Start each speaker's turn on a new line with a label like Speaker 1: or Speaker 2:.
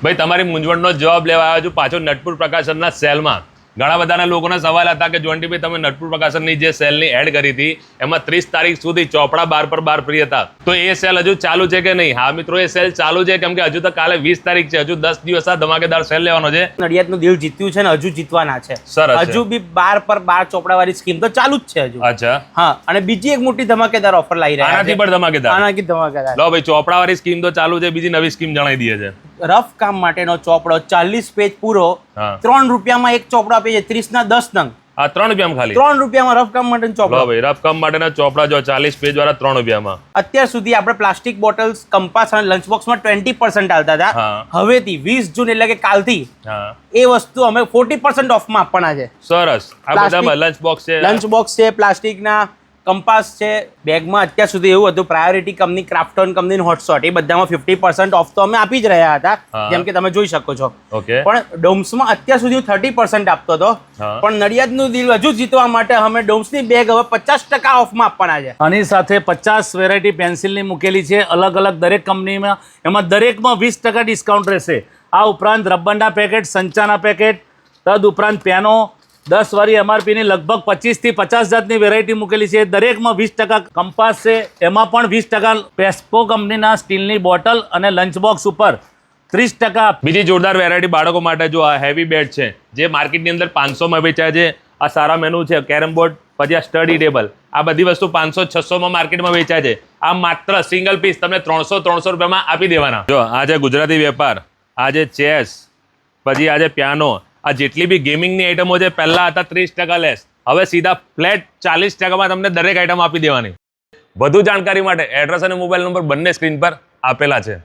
Speaker 1: ભાઈ તમારી મૂંઝવણનો જવાબ લેવા આવ્યો છું પાછો નટપુર પ્રકાશનના સેલમાં. ઘણા બધાના લોકોના સવાલ હતા કે જોન્ટીભાઈ તમે નટપુર પ્રકાશનની જે સેલની એડ કરી હતી એમાં 30 તારીખ સુધી ચોપડા 12 ફ્રી હતા, તો એ સેલ હજુ ચાલુ છે કે નહીં? હા મિત્રો, એ સેલ ચાલુ છે, કેમ કે હજુ તો કાલે 20 તારીખ છે, હજુ 10 દિવસ આ ધમાકેદાર સેલ લેવાનો છે.
Speaker 2: નડિયાદનું દિલ જીત્યું છે ને હજુ જીતવાના છે.
Speaker 1: સરસ.
Speaker 2: હજુ બી 12 ચોપડા વાળી સ્કીમ તો ચાલુ જ છે હજુ.
Speaker 1: અચ્છા.
Speaker 2: હા, અને બીજી એક મોટી ધમાકેદાર ઓફર લાવી રહ્યા છે.
Speaker 1: આનાથી પણ ધમાકેદાર.
Speaker 2: આનાથી ધમાકેદાર.
Speaker 1: લો ભાઈ, ચોપડા વાળી સ્કીમ તો ચાલુ છે, બીજી નવી સ્કીમ જણાવી દઈએ છે.
Speaker 2: રફ કામ માટેનો ચોપડો 40 પેજ પૂરો, 3 રૂપિયામાં એક ચોપડો આપે છે, 30 ના 10 નંગ.
Speaker 1: આ 3 રૂપિયામાં ખાલી
Speaker 2: 3 રૂપિયામાં રફ કામ માટેનો ચોપડો.
Speaker 1: લો ભાઈ, રફ કામ માટેના ચોપડા જો 40 પેજ વાળા 3 રૂપિયામાં.
Speaker 2: અત્યાર સુધી આપણે પ્લાસ્ટિક બોટલ્સ, કંપાસ અને લંચ બોક્સમાં 20% આવતા હતા. હવેથી 20 જૂન એટલે કે કાલથી એ વસ્તુ અમે 40% ઓફમાં આપવાના છે.
Speaker 1: સરસ. આ બધા લંચ બોક્સ છે,
Speaker 2: લંચ બોક્સ છે, પ્લાસ્ટિકના કંપાસ છે. બેગમાં અત્યાર સુધી એવું હતું, પ્રાયોરિટી કંપની, ક્રાફ્ટોન કંપની, હોટશોટ, એ બધામાં 50% ઓફ તો અમે આપી જ રહ્યા હતા, જેમ કે તમે જોઈ શકો છો. પણ ડોમ્સમાં અત્યાર સુધી 30% આપતો હતો, પણ નડિયાદનું દિલ હજુ જીતવા માટે અમે ડોમ્સની બેગ હવે 50% ઓફમાં આપવાના છે.
Speaker 3: આની સાથે 50 વેરાયટી પેન્સિલની મૂકેલી છે, અલગ અલગ દરેક કંપનીમાં. એમાં દરેકમાં 20% ડિસ્કાઉન્ટ રહેશે. આ ઉપરાંત રબરના પેકેટ, સંચાના પેકેટ, તદ ઉપરાંત પેનો, 10 વાળી MRP ની લગભગ 25 થી 50 જાતની વેરાયટી મૂકેલી છે. દરેકમાં 20% કંપાસ છે, એમાં પણ 20%. પેસ્પો કંપનીના સ્ટીલની બોટલ અને લંચ બોક્સ ઉપર 30%. બીજી
Speaker 1: જોરદાર વેરાયટી બાળકો માટે જો આ હેવી બેટ છે, જે માર્કેટની અંદર 500માં વેચાય છે. આ સારા મેનુ છે, કેરમ બોર્ડ, પછી આ સ્ટડી ટેબલ, આ બધી વસ્તુ 500-600માં માર્કેટમાં વેચાય છે. આ માત્ર સિંગલ પીસ તમને 300 રૂપિયામાં આપી દેવાના. જો આ છે ગુજરાતી વેપાર, આ છે ચેસ, પછી આ છે પિયાનો. આ જેટલી બી ગેમિંગની આઈટમો છે, પહેલા હતા 30% લેસ, હવે સીધા ફ્લેટ 40%માં તમને દરેક આઈટમ આપી દેવાની. વધુ જાણકારી માટે એડ્રેસ અને મોબાઈલ નંબર બંને સ્ક્રીન પર આપેલા છે.